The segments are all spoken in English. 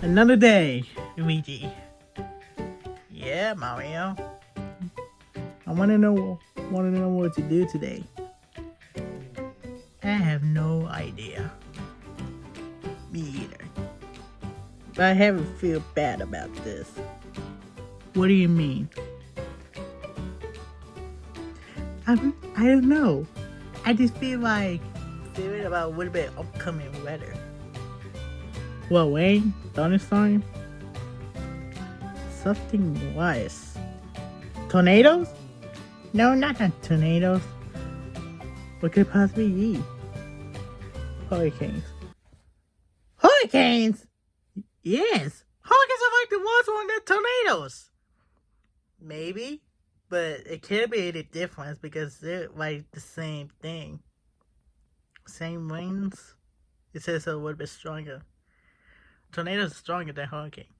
Another day, Luigi. Yeah, Mario. I wanna know what to do today. I have no idea. Me either. But I haven't feel bad about this. What do you mean? I don't know. I just feel like thinking about a little bit upcoming weather. Well, rain, thunderstorm, something worse. Tornadoes? No, not tornadoes. What could it possibly be? Hurricanes. Hurricanes? Yes. Hurricanes are like the ones on the tornadoes. Maybe, but it could be a difference because they're like the same thing. Same winds. It says a little bit stronger. Tornadoes are stronger than hurricane.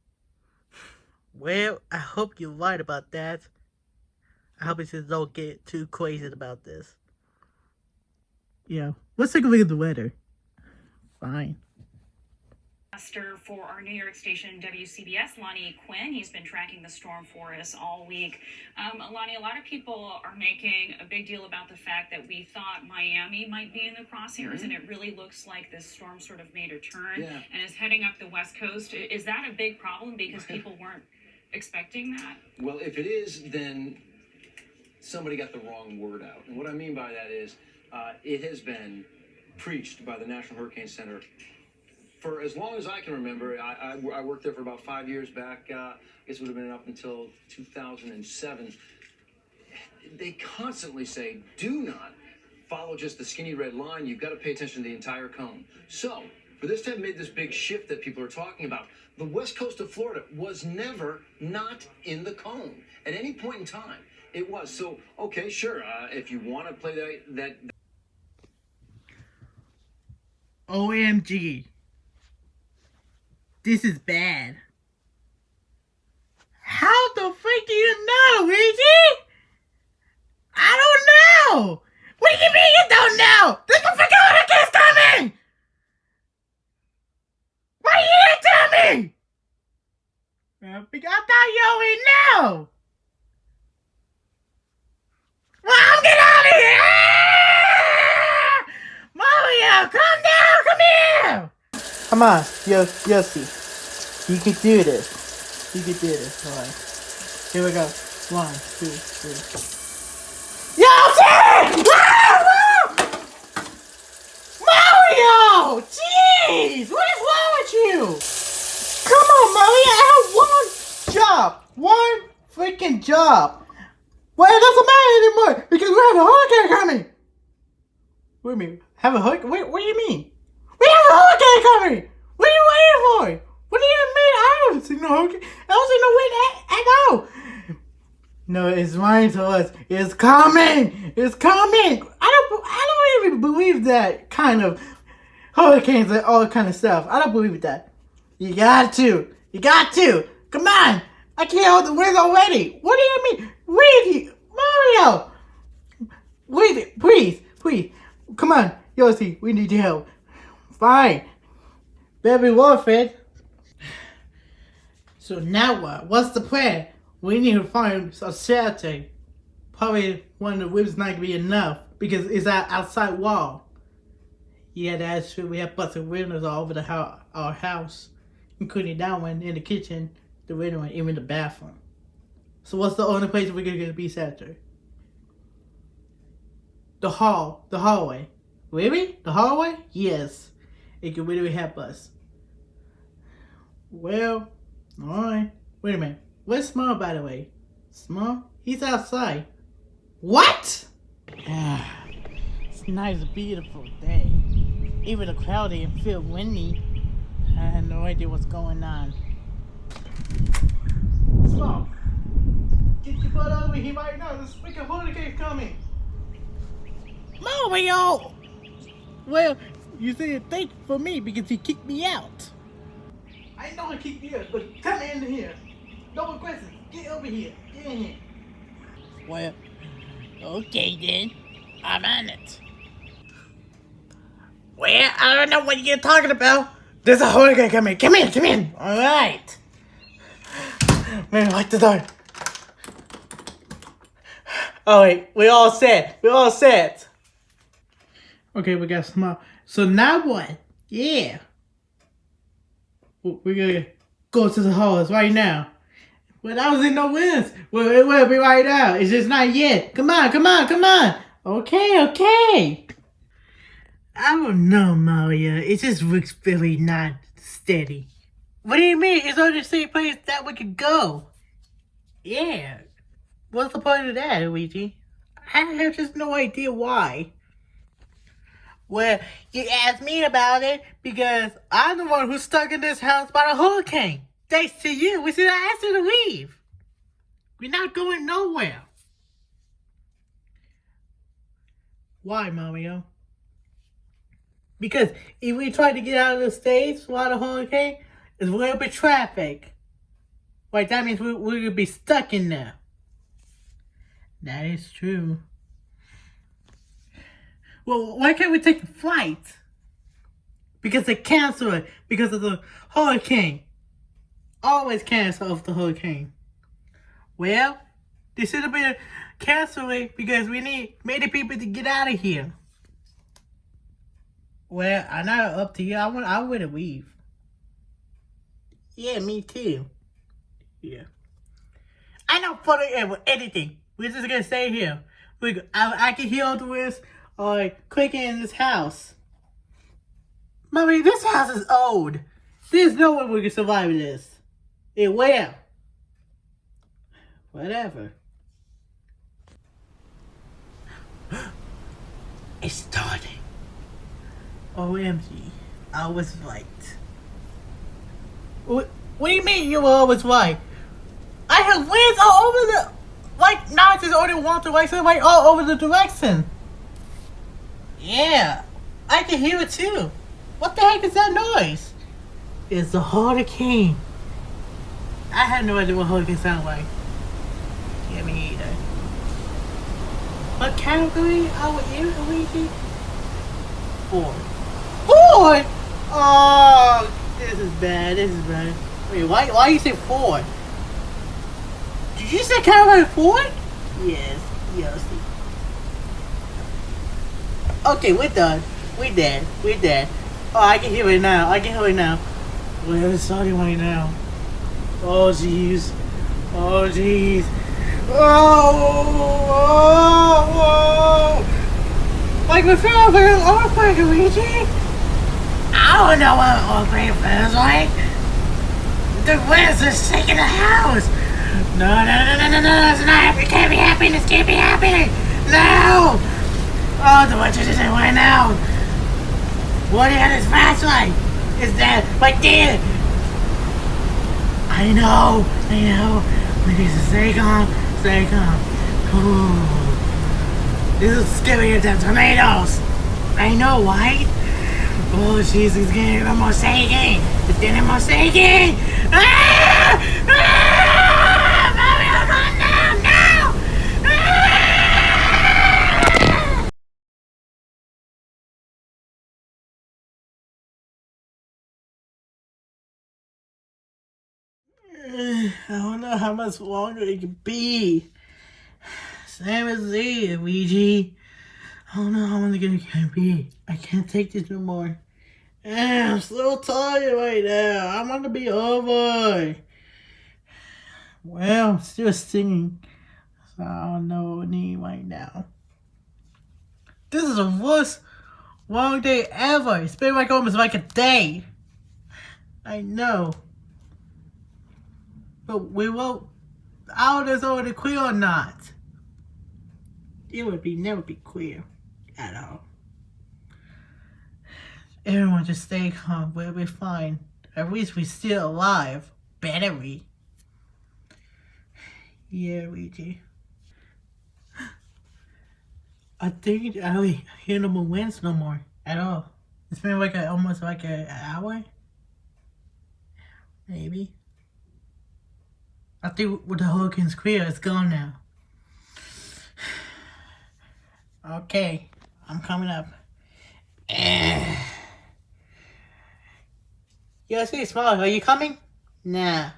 Well, I hope you're right about that. I hope it just don't get too crazy about this. Yeah, let's take a look at the weather. Fine. For our New York station WCBS, Lonnie Quinn. He's been tracking the storm for us all week. Lonnie, a lot of people are making a big deal about the fact that we thought Miami might be in the crosshairs, and it really looks like this storm sort of made a turn and is heading up the West Coast. Is that a big problem because people weren't expecting that? Well, if it is, then somebody got the wrong word out. And what I mean by that is it has been preached by the National Hurricane Center for as long as I can remember. I worked there for about 5 years back. I guess it would have been up until 2007. They constantly say, do not follow just the skinny red line. You've got to pay attention to the entire cone. So, for this to have made this big shift that people are talking about, the west coast of Florida was never not in the cone at any point in time. It was. So, okay, sure. If you want to play that. OMG. This is bad. How the freak do you know, Luigi? I don't know. What do you mean you don't know? There's a freaking hurricane's coming. Why you didn't tell me? I thought you already know. Well, I'm getting out of here. Mario, come down. Come here. Come on, Yoshi. You can do this. You can do this. Alright. Here we go. 1, 2, 3. Yoshi! Mario! Jeez! What is wrong with you? Come on, Mario. I have one job. One freaking job. Well, it doesn't matter anymore because we have a hurricane coming. What do you mean? Have a hurricane? What do you mean? We have a hurricane coming! What are you waiting for? What do you mean? I don't see no hurricane. I don't see no wind at all. No, it's lying to us. It's coming! It's coming! I don't even believe that kind of hurricanes and all kind of stuff. I don't believe that. You got to. You got to. Come on! I can't hold the wind already. What do you mean? Wait, Mario! Wait, please. Come on, Yoshi, we need your help. Fine. Better be worth it. So now what? What's the plan? We need to find a shelter. Probably one of the rooms not gonna be enough because it's our outside wall. Yeah, that's true. We have busted windows all over our house, including that one in the kitchen, the window, and even the bathroom. So what's the only place we're gonna be shelter? The hallway. Really? The hallway? Yes. It can really help us. Well, alright. Wait a minute. Where's Small, by the way? Small? He's outside. What? It's a nice, beautiful day. Even though cloudy and feel windy, I had no idea what's going on. Small, get your butt over here right now. This freaking hurricane's coming. Mario! Well, you said thank you for me because you kicked me out. I know I kicked you out, but come in here. No more questions. Get over here. Get in here. Well, okay then. I'm on it. Well, I don't know what you're talking about. There's a hurricane coming. Come in, come in. All right. Man, lock the door. All right, we all set. We all set. Okay, we got small. So now what? Yeah. We're gonna go to the halls right now. Well, I was in no winds. Well, it will be right now. It's just not yet. Come on, come on, come on. Okay, okay. I don't know, Mario. It just looks very not steady. What do you mean? It's only the same place that we could go. Yeah. What's the point of that, Luigi? I have just no idea why. Well, you asked me about it because I'm the one who's stuck in this house by the hurricane. Thanks to you, we should have asked you to leave. We're not going nowhere. Why, Mario? Because if we try to get out of the States while the hurricane, there's a little bit of traffic. Right, that means we're going to be stuck in there. That is true. Well, why can't we take the flight? Because they cancel it because of the hurricane. Always cancel off the hurricane. Well, they should have been canceling because we need many people to get out of here. Well, I'm not up to you. I want to leave. Yeah, me too. Yeah. I don't follow it with anything. We're just gonna stay here. I can hear all the winds clicking in this house. Mommy, this house is old. There's no way we can survive this. It will. Whatever. It's starting. OMG. I was right. What do you mean you were always right? I have winds all over the... Like, not just only one direction, like all over the direction. Yeah. I can hear it too. What the heck is that noise? It's the hurricane. I have no idea what hurricane sound like. Yeah, me either. What category are we in, Luigi? 4. 4? Oh, this is bad. This is bad. Wait, why you say 4? Did you say category 4? Yes. Okay, we're done. We're dead. Oh, I can hear it now. Well, it's starting right now. Oh, jeez. Oh. Like, we feel like an earthquake, Luigi. I don't know what an earthquake feels like. The winds are shaking the house. No, it's not. It can't be happening. This can't be happening. No. Oh, the witch just went out. What is this flashlight? Is that right there? I know. We need to stay calm. Ooh. This is scarier than tornadoes. I know, right? Oh, jeez, it's getting almost shaking. Ah! Mario, calm down, no! I don't know how much longer it can be. Same as Z, Luigi. I don't know how long it can be. I can't take this no more. I'm so tired right now. I want to be over. Well, I'm still singing. So I don't know what I need right now. This is the worst long day ever. It's been like almost like a day. I know. But we won't. I don't know if it's already clear or not. It would never be clear at all. Everyone just stay calm. We'll be fine. At least we're still alive. Better we. Yeah, Luigi. I think I don't hear no more winds no more at all. It's been like almost like an hour. Maybe. I think with the hurricane's clear, it's gone now. Okay, I'm coming up. Yo, it's really small. Are you coming? Nah.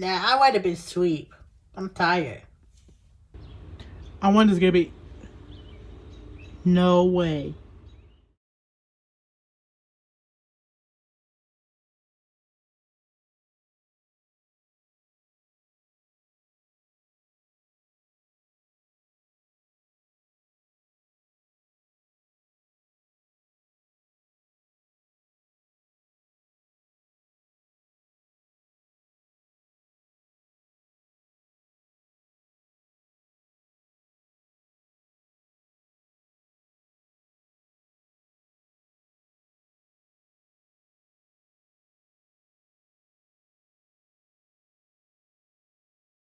I would have been asleep. I'm tired. I wonder if it's gonna be... No way.